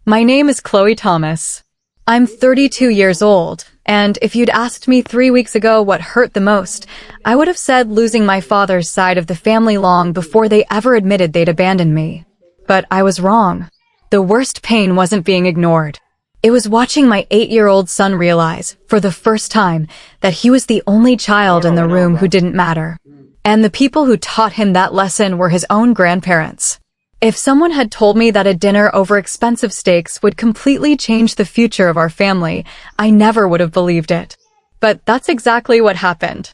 My name is Chloe Thomas. I'm 32 years old, and if you'd asked me 3 weeks ago what hurt the most, I would have said losing my father's side of the family long before they ever admitted they'd abandoned me. But I was wrong. The worst pain wasn't being ignored. It was watching my 8-year-old son realize, for the first time, that he was the only child in the room who didn't matter. And the people who taught him that lesson were his own grandparents. If someone had told me that a dinner over expensive steaks would completely change the future of our family, I never would have believed it. But that's exactly what happened.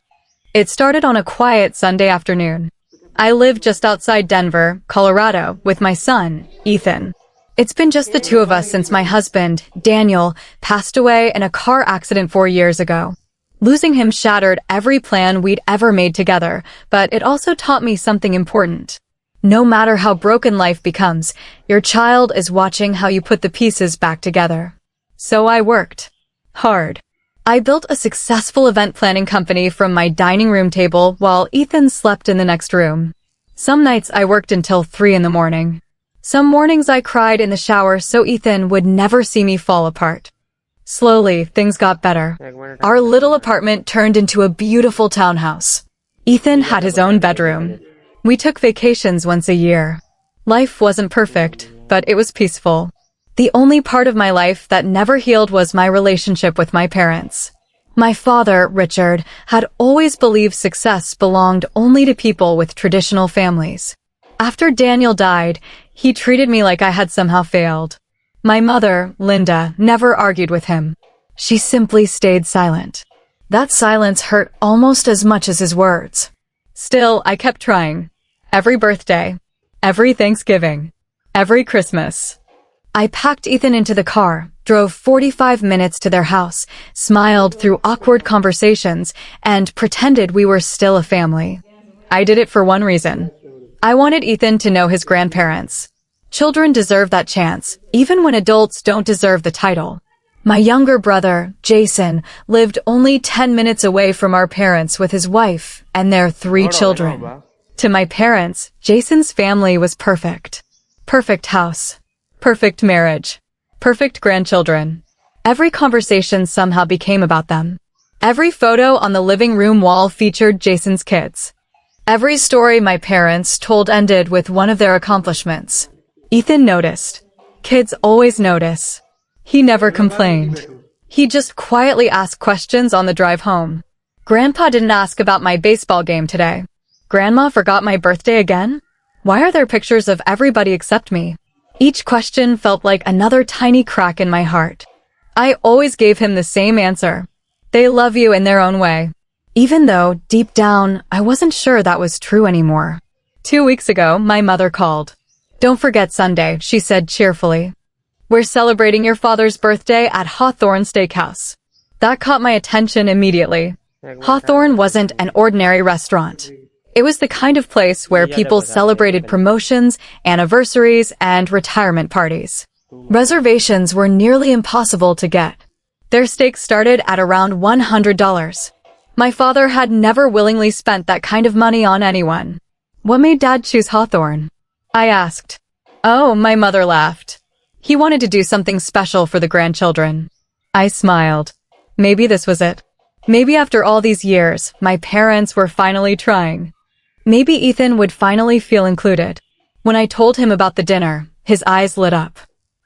It started on a quiet Sunday afternoon. I live just outside Denver, Colorado, with my son, Ethan. It's been just the two of us since my husband, Daniel, passed away in a car accident 4 years ago. Losing him shattered every plan we'd ever made together, but it also taught me something important. No matter how broken life becomes, your child is watching how you put the pieces back together. So I worked hard. I built a successful event planning company from my dining room table while Ethan slept in the next room. Some nights I worked until 3 in the morning. Some mornings I cried in the shower so Ethan would never see me fall apart. Slowly, things got better. Our little apartment turned into a beautiful townhouse. Ethan had his own bedroom. We took vacations once a year. Life wasn't perfect, but it was peaceful. The only part of my life that never healed was my relationship with my parents. My father, Richard, had always believed success belonged only to people with traditional families. After Daniel died, he treated me like I had somehow failed. My mother, Linda, never argued with him. She simply stayed silent. That silence hurt almost as much as his words. Still, I kept trying. Every birthday, every Thanksgiving, every Christmas. I packed Ethan into the car, drove 45 minutes to their house, smiled through awkward conversations, and pretended we were still a family. I did it for one reason. I wanted Ethan to know his grandparents. Children deserve that chance, even when adults don't deserve the title. My younger brother, Jason, lived only 10 minutes away from our parents with his wife and their 3 children. To my parents, Jason's family was perfect. Perfect house. Perfect marriage. Perfect grandchildren. Every conversation somehow became about them. Every photo on the living room wall featured Jason's kids. Every story my parents told ended with one of their accomplishments. Ethan noticed. Kids always notice. He never complained. He just quietly asked questions on the drive home. Grandpa didn't ask about my baseball game today. Grandma forgot my birthday again? Why are there pictures of everybody except me? Each question felt like another tiny crack in my heart. I always gave him the same answer. They love you in their own way. Even though, deep down, I wasn't sure that was true anymore. 2 weeks ago, my mother called. "Don't forget Sunday," she said cheerfully. "We're celebrating your father's birthday at Hawthorne Steakhouse." That caught my attention immediately. Hawthorne wasn't an ordinary restaurant. It was the kind of place where people celebrated promotions, anniversaries, and retirement parties. Reservations were nearly impossible to get. Their steaks started at around $100. My father had never willingly spent that kind of money on anyone. What made Dad choose Hawthorne? I asked. Oh, my mother laughed. He wanted to do something special for the grandchildren. I smiled. Maybe this was it. Maybe after all these years, my parents were finally trying. Maybe Ethan would finally feel included. When I told him about the dinner, his eyes lit up.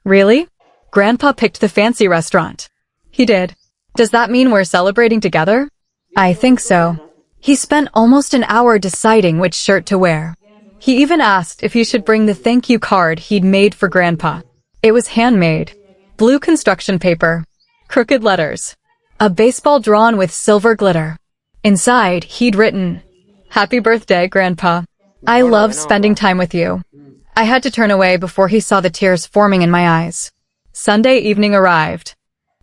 Really? Grandpa picked the fancy restaurant. He did. Does that mean we're celebrating together? I think so. He spent almost an hour deciding which shirt to wear. He even asked if he should bring the thank you card he'd made for Grandpa. It was handmade. Blue construction paper. Crooked letters. A baseball drawn with silver glitter. Inside, he'd written, "Happy birthday, Grandpa. I love spending time with you." I had to turn away before he saw the tears forming in my eyes. Sunday evening arrived.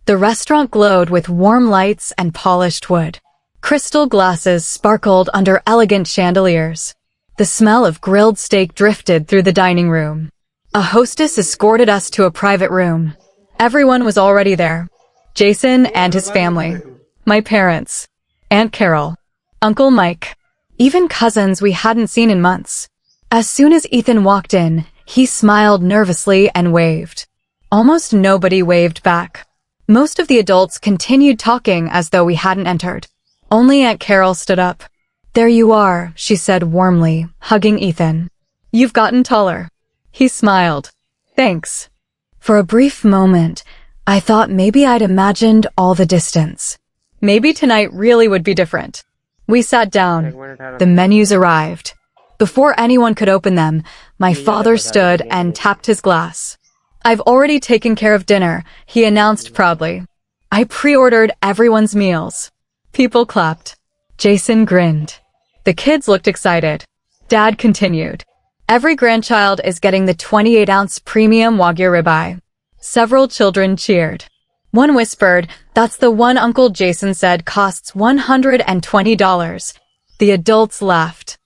The restaurant glowed with warm lights and polished wood. Crystal glasses sparkled under elegant chandeliers. The smell of grilled steak drifted through the dining room. A hostess escorted us to a private room. Everyone was already there. Jason and his family. My parents. Aunt Carol. Uncle Mike. Even cousins we hadn't seen in months. As soon as Ethan walked in, he smiled nervously and waved. Almost nobody waved back. Most of the adults continued talking as though we hadn't entered. Only Aunt Carol stood up. "There you are," she said warmly, hugging Ethan. "You've gotten taller." He smiled. "Thanks." For a brief moment, I thought maybe I'd imagined all the distance. Maybe tonight really would be different. We sat down. The menus arrived. Before anyone could open them, my father stood and tapped his glass. "I've already taken care of dinner," he announced proudly. "I pre-ordered everyone's meals." People clapped. Jason grinned. The kids looked excited. Dad continued. "Every grandchild is getting the 28-ounce premium Wagyu ribeye." Several children cheered. One whispered, "That's the one Uncle Jason said costs $120. The adults laughed.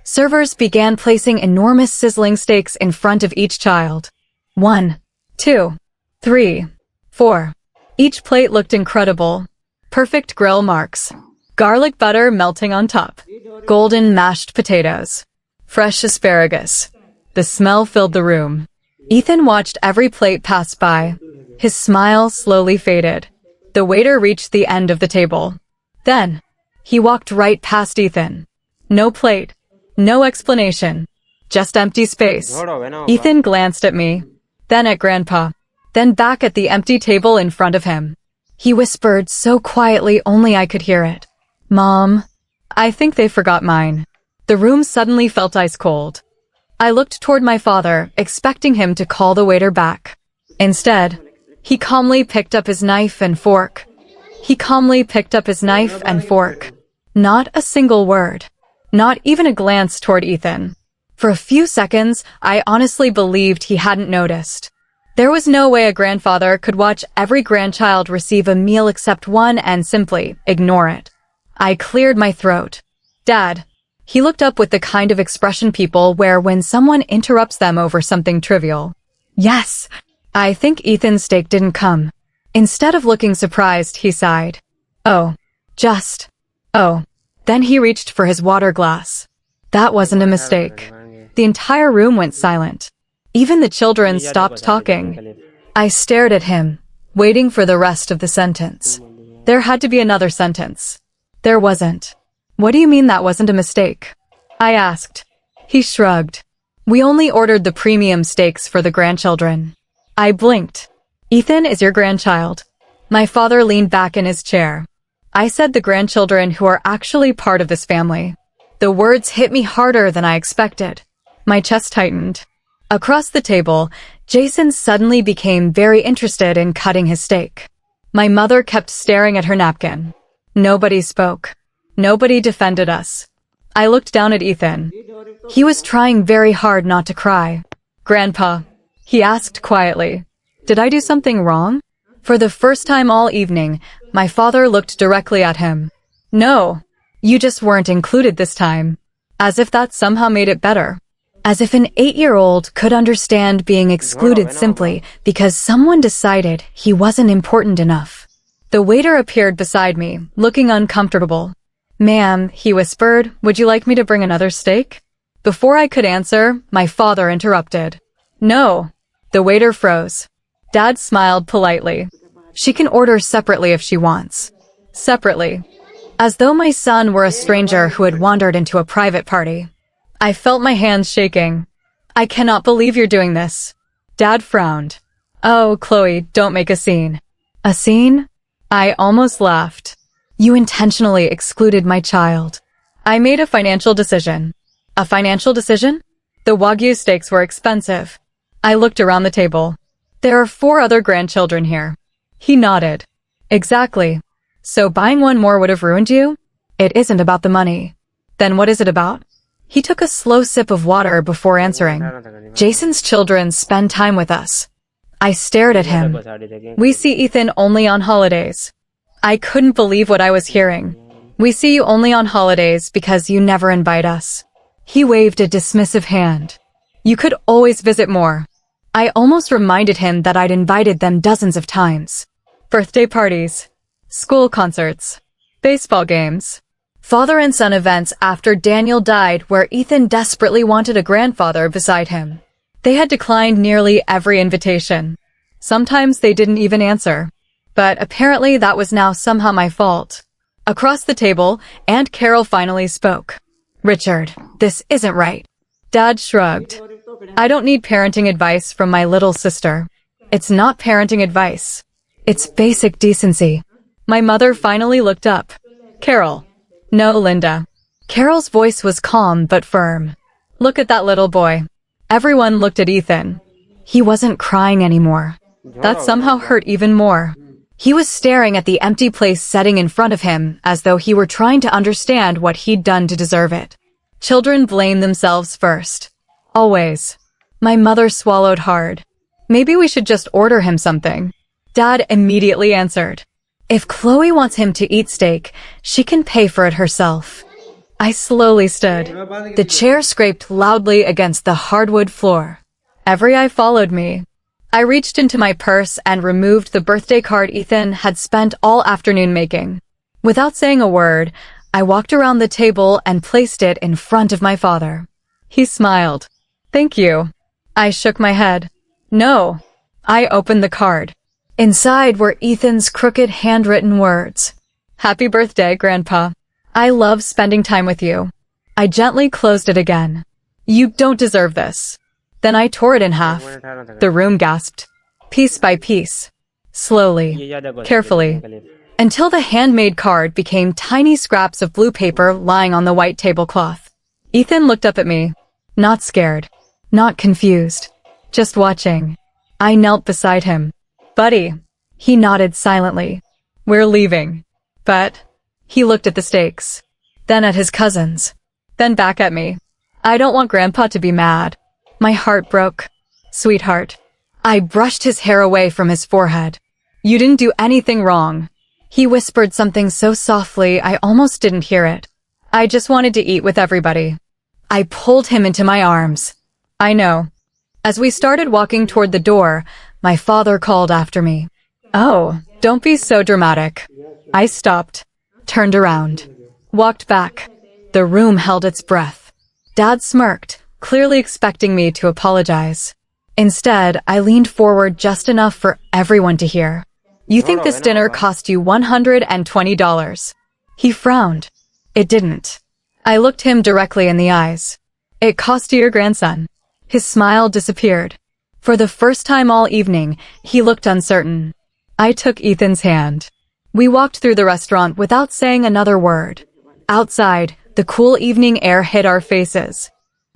Servers began placing enormous sizzling steaks in front of each child. 1, 2, 3, 4. Each plate looked incredible. Perfect grill marks. Garlic butter melting on top. Golden mashed potatoes. Fresh asparagus. The smell filled the room. Ethan watched every plate pass by. His smile slowly faded. The waiter reached the end of the table. Then, he walked right past Ethan. No plate. No explanation. Just empty space. Ethan glanced at me, then at Grandpa, then back at the empty table in front of him. He whispered so quietly only I could hear it. "Mom, I think they forgot mine." The room suddenly felt ice cold. I looked toward my father, expecting him to call the waiter back. Instead, he calmly picked up his knife and fork. Not a single word. Not even a glance toward Ethan. For a few seconds, I honestly believed he hadn't noticed. There was no way a grandfather could watch every grandchild receive a meal except one and simply ignore it. I cleared my throat. "Dad." He looked up with the kind of expression people wear when someone interrupts them over something trivial. "Yes." I think Ethan's steak didn't come. Instead of looking surprised, he sighed. Oh. Then he reached for his water glass. That wasn't a mistake. The entire room went silent. Even the children stopped talking. I stared at him, waiting for the rest of the sentence. There had to be another sentence. There wasn't. "What do you mean that wasn't a mistake?" I asked. He shrugged. "We only ordered the premium steaks for the grandchildren." I blinked. "Ethan is your grandchild." My father leaned back in his chair. I said the grandchildren who are actually part of this family. The words hit me harder than I expected. My chest tightened. Across the table, Jason suddenly became very interested in cutting his steak. My mother kept staring at her napkin. Nobody spoke. Nobody defended us. I looked down at Ethan. He was trying very hard not to cry. "Grandpa," he asked quietly, "did I do something wrong?" For the first time all evening, my father looked directly at him. "No, you just weren't included this time." As if that somehow made it better. As if an 8-year-old could understand being excluded simply because someone decided he wasn't important enough. The waiter appeared beside me, looking uncomfortable. "Ma'am," he whispered, "would you like me to bring another steak?" Before I could answer, my father interrupted. "No." The waiter froze. Dad smiled politely. "She can order separately if she wants." Separately. As though my son were a stranger who had wandered into a private party. I felt my hands shaking. "I cannot believe you're doing this." Dad frowned. "Oh, Chloe, don't make a scene." "A scene?" I almost laughed. "You intentionally excluded my child." I made a financial decision. A financial decision? The Wagyu steaks were expensive. I looked around the table. There are 4 other grandchildren here. He nodded. Exactly. So buying one more would have ruined you? It isn't about the money. Then what is it about? He took a slow sip of water before answering. Jason's children spend time with us. I stared at him. We see Ethan only on holidays. I couldn't believe what I was hearing. We see you only on holidays because you never invite us. He waved a dismissive hand. You could always visit more. I almost reminded him that I'd invited them dozens of times. Birthday parties, school concerts, baseball games, father and son events after Daniel died where Ethan desperately wanted a grandfather beside him. They had declined nearly every invitation. Sometimes they didn't even answer. But apparently that was now somehow my fault. Across the table, Aunt Carol finally spoke. Richard, this isn't right. Dad shrugged. I don't need parenting advice from my little sister. It's not parenting advice. It's basic decency. My mother finally looked up. Carol. No, Linda. Carol's voice was calm but firm. Look at that little boy. Everyone looked at Ethan. He wasn't crying anymore. That somehow hurt even more. He was staring at the empty place setting in front of him as though he were trying to understand what he'd done to deserve it. Children blame themselves first. Always. My mother swallowed hard. Maybe we should just order him something. Dad immediately answered. If Chloe wants him to eat steak, she can pay for it herself. I slowly stood. The chair scraped loudly against the hardwood floor. Every eye followed me. I reached into my purse and removed the birthday card Ethan had spent all afternoon making. Without saying a word, I walked around the table and placed it in front of my father. He smiled. Thank you. I shook my head. No. I opened the card. Inside were Ethan's crooked handwritten words. Happy birthday, Grandpa. I love spending time with you. I gently closed it again. You don't deserve this. Then I tore it in half. The room gasped. Piece by piece. Slowly. Carefully. Until the handmade card became tiny scraps of blue paper lying on the white tablecloth. Ethan looked up at me. Not scared. Not confused. Just watching. I knelt beside him. Buddy. He nodded silently. We're leaving. But he looked at the stakes. Then at his cousins. Then back at me. I don't want Grandpa to be mad. My heart broke. Sweetheart. I brushed his hair away from his forehead. You didn't do anything wrong. He whispered something so softly I almost didn't hear it. I just wanted to eat with everybody. I pulled him into my arms. I know. As we started walking toward the door, my father called after me. Oh, don't be so dramatic. I stopped, turned around, walked back. The room held its breath. Dad smirked, clearly expecting me to apologize. Instead, I leaned forward just enough for everyone to hear. You think this dinner cost you $120? He frowned. It didn't. I looked him directly in the eyes. It cost you your grandson. His smile disappeared. For the first time all evening, he looked uncertain. I took Ethan's hand. We walked through the restaurant without saying another word. Outside, the cool evening air hit our faces.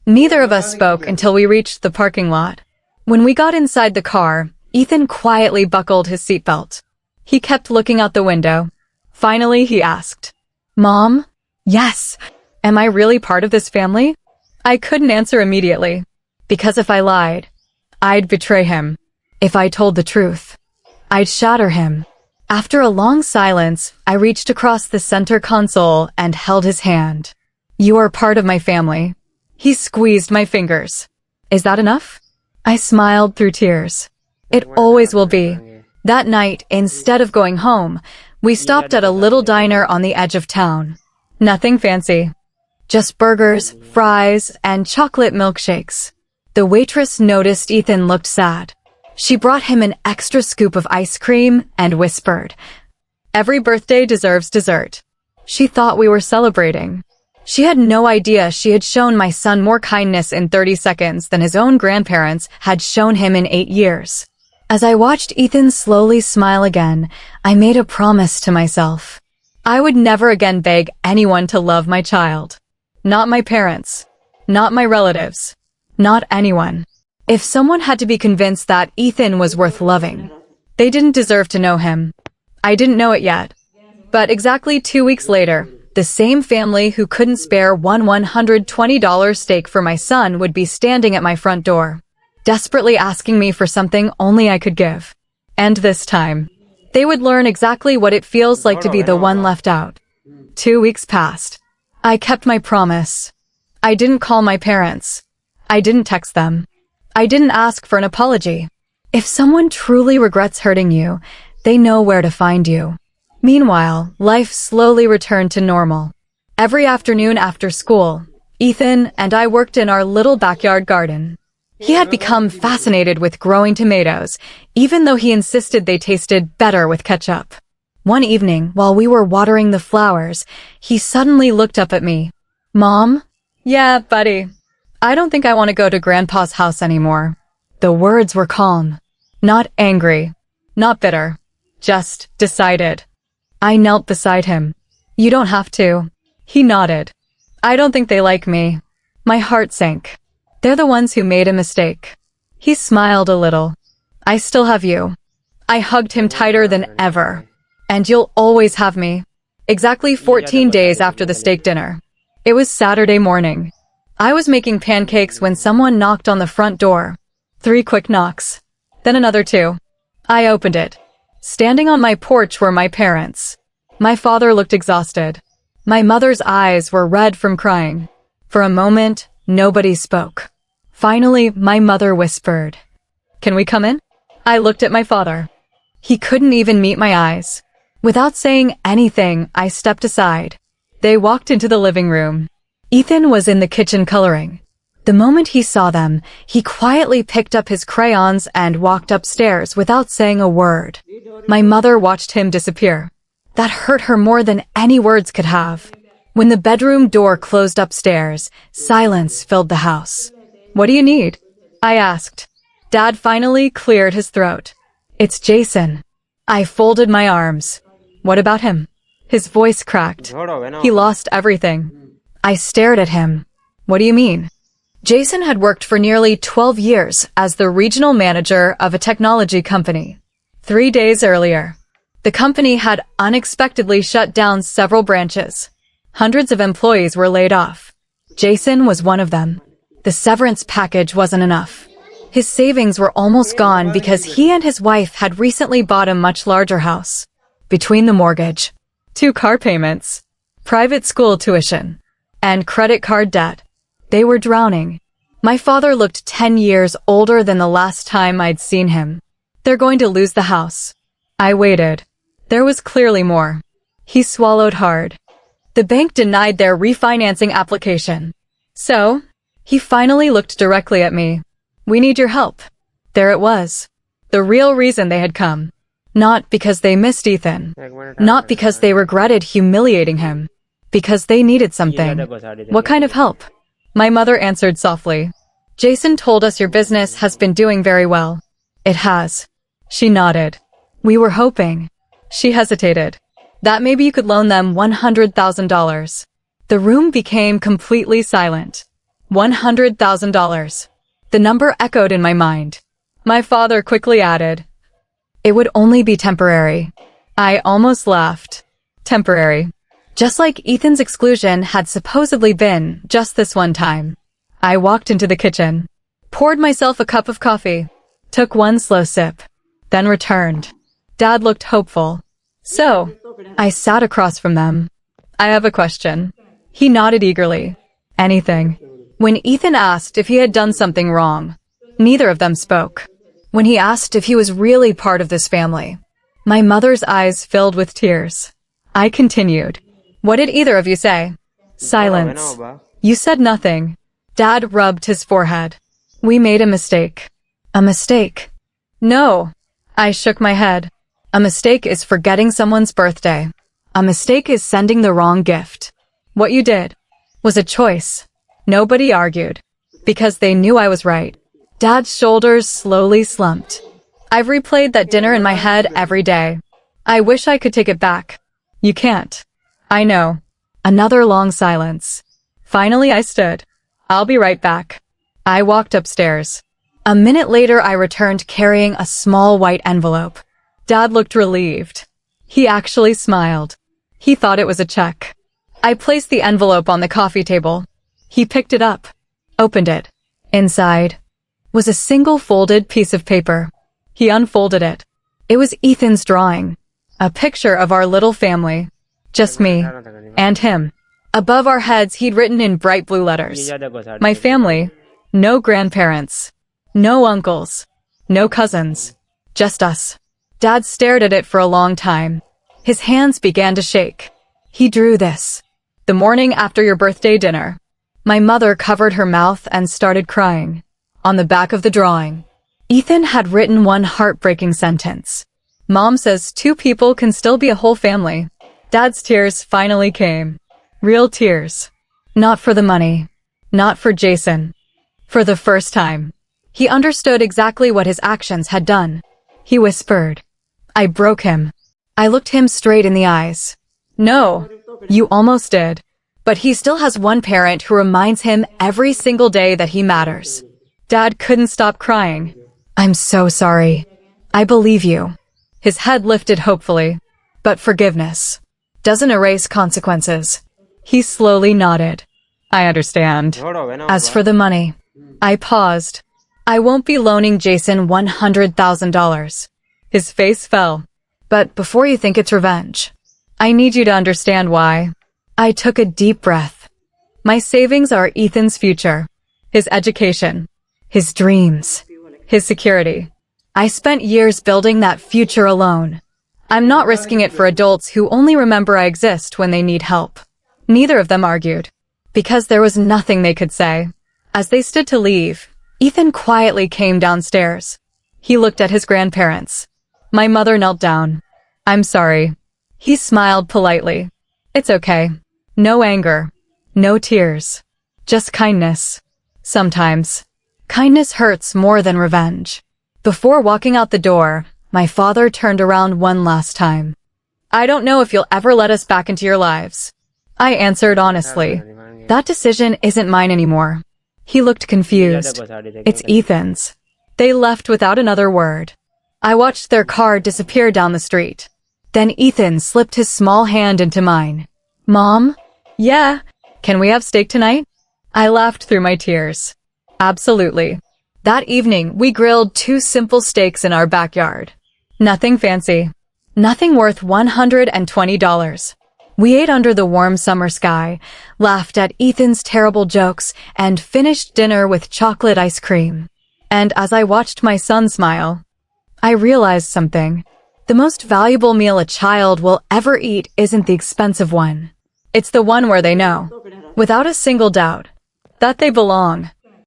Neither of us spoke until we reached the parking lot. When we got inside the car, Ethan quietly buckled his seatbelt. He kept looking out the window. Finally, he asked, Mom? Yes. Am I really part of this family? I couldn't answer immediately. Because if I lied, I'd betray him. If I told the truth, I'd shatter him. After a long silence, I reached across the center console and held his hand. You are part of my family. He squeezed my fingers. Is that enough? I smiled through tears. It always will be. That night, instead of going home, we stopped at a little diner on the edge of town. Nothing fancy. Just burgers, fries, and chocolate milkshakes. The waitress noticed Ethan looked sad. She brought him an extra scoop of ice cream and whispered, Every birthday deserves dessert. She thought we were celebrating. She had no idea she had shown my son more kindness in 30 seconds than his own grandparents had shown him in 8 years. As I watched Ethan slowly smile again, I made a promise to myself. I would never again beg anyone to love my child. Not my parents. Not my relatives. Not anyone. If someone had to be convinced that Ethan was worth loving, they didn't deserve to know him. I didn't know it yet. But exactly 2 weeks later, the same family who couldn't spare one $120 steak for my son would be standing at my front door, desperately asking me for something only I could give. And this time, they would learn exactly what it feels like to be the one left out. 2 weeks passed. I kept my promise. I didn't call my parents. I didn't text them. I didn't ask for an apology. If someone truly regrets hurting you, they know where to find you. Meanwhile, life slowly returned to normal. Every afternoon after school, Ethan and I worked in our little backyard garden. He had become fascinated with growing tomatoes, even though he insisted they tasted better with ketchup. One evening, while we were watering the flowers, he suddenly looked up at me. "Mom?" "Yeah, buddy. I don't think I want to go to Grandpa's house anymore." The words were calm. Not angry. Not bitter. Just decided. I knelt beside him. "You don't have to." He nodded. "I don't think they like me." My heart sank. They're the ones who made a mistake. He smiled a little. "I still have you." I hugged him tighter than ever. "And you'll always have me." Exactly 14 days after the steak dinner. It was Saturday morning. I was making pancakes when someone knocked on the front door. 3 quick knocks. Then another 2. I opened it. Standing on my porch were my parents. My father looked exhausted. My mother's eyes were red from crying. For a moment, nobody spoke. Finally, my mother whispered, "Can we come in?" I looked at my father. He couldn't even meet my eyes. Without saying anything, I stepped aside. They walked into the living room. Ethan was in the kitchen coloring. The moment he saw them, he quietly picked up his crayons and walked upstairs without saying a word. My mother watched him disappear. That hurt her more than any words could have. When the bedroom door closed upstairs, silence filled the house. "What do you need?" I asked. Dad finally cleared his throat. "It's Jason." I folded my arms. "What about him?" His voice cracked. "He lost everything." I stared at him. "What do you mean?" Jason had worked for nearly 12 years as the regional manager of a technology company. 3 days earlier, the company had unexpectedly shut down several branches. Hundreds of employees were laid off. Jason was one of them. The severance package wasn't enough. His savings were almost gone because he and his wife had recently bought a much larger house. Between the mortgage, 2 car payments, private school tuition, and credit card debt, they were drowning. My father looked 10 years older than the last time I'd seen him. "They're going to lose the house." I waited. There was clearly more. He swallowed hard. The bank denied their refinancing application. So, he finally looked directly at me. "We need your help." There it was. The real reason they had come. Not because they missed Ethan. Not because they regretted humiliating him. Because they needed something. "What kind of help?" My mother answered softly. "Jason told us your business has been doing very well." "It has." She nodded. "We were hoping." She hesitated. "That maybe you could loan them $100,000. The room became completely silent. $100,000. The number echoed in my mind. My father quickly added, "It would only be temporary." I almost laughed. Temporary. Just like Ethan's exclusion had supposedly been just this one time. I walked into the kitchen, poured myself a cup of coffee, took one slow sip, then returned. Dad looked hopeful. "So," I sat across from them. "I have a question." He nodded eagerly. "Anything." When Ethan asked if he had done something wrong, neither of them spoke. When he asked if he was really part of this family, my mother's eyes filled with tears. I continued. "What did either of you say?" Silence. "You said nothing." Dad rubbed his forehead. "We made a mistake." "A mistake?" "No." I shook my head. "A mistake is forgetting someone's birthday. A mistake is sending the wrong gift. What you did was a choice." Nobody argued, because they knew I was right. Dad's shoulders slowly slumped. "I've replayed that dinner in my head every day. I wish I could take it back." "You can't." "I know." Another long silence. Finally I stood. "I'll be right back." I walked upstairs. A minute later I returned carrying a small white envelope. Dad looked relieved. He actually smiled. He thought it was a check. I placed the envelope on the coffee table. He picked it up, opened it. Inside was a single folded piece of paper. He unfolded it. It was Ethan's drawing. A picture of our little family. Just me and him. Above our heads he'd written in bright blue letters, "My family, no grandparents, no uncles, no cousins, just us." Dad stared at it for a long time. His hands began to shake. "He drew this the morning after your birthday dinner." My mother covered her mouth and started crying. On the back of the drawing, Ethan had written one heartbreaking sentence. Mom says 2 people can still be a whole family. Dad's tears finally came. Real tears. Not for the money. Not for Jason. For the first time, he understood exactly what his actions had done. He whispered, "I broke him." I looked him straight in the eyes. "No, you almost did. But he still has one parent who reminds him every single day that he matters." Dad couldn't stop crying. "I'm so sorry. I believe you." His head lifted hopefully. "But forgiveness doesn't erase consequences." He slowly nodded. "I understand. As for the money," I paused. "I won't be loaning Jason $100,000. His face fell. "But before you think it's revenge, I need you to understand why." I took a deep breath. My savings are Ethan's future, his education, his dreams, his security. I spent years building that future alone. I'm not risking it for adults who only remember I exist when they need help. Neither of them argued, because there was nothing they could say. As they stood to leave, Ethan quietly came downstairs. He looked at his grandparents. My mother knelt down. "I'm sorry." He smiled politely. "It's okay. No anger. No tears. Just kindness. Sometimes, kindness hurts more than revenge." Before walking out the door, my father turned around one last time. "I don't know if you'll ever let us back into your lives." I answered honestly. "That decision isn't mine anymore." He looked confused. "It's Ethan's." They left without another word. I watched their car disappear down the street. Then Ethan slipped his small hand into mine. "Mom?" "Yeah. Can we have steak tonight?" I laughed through my tears. "Absolutely." That evening, we grilled 2 simple steaks in our backyard. Nothing fancy. Nothing worth $120. We ate under the warm summer sky, laughed at Ethan's terrible jokes, and finished dinner with chocolate ice cream. And as I watched my son smile, I realized something. The most valuable meal a child will ever eat isn't the expensive one. It's the one where they know, without a single doubt, that they belong.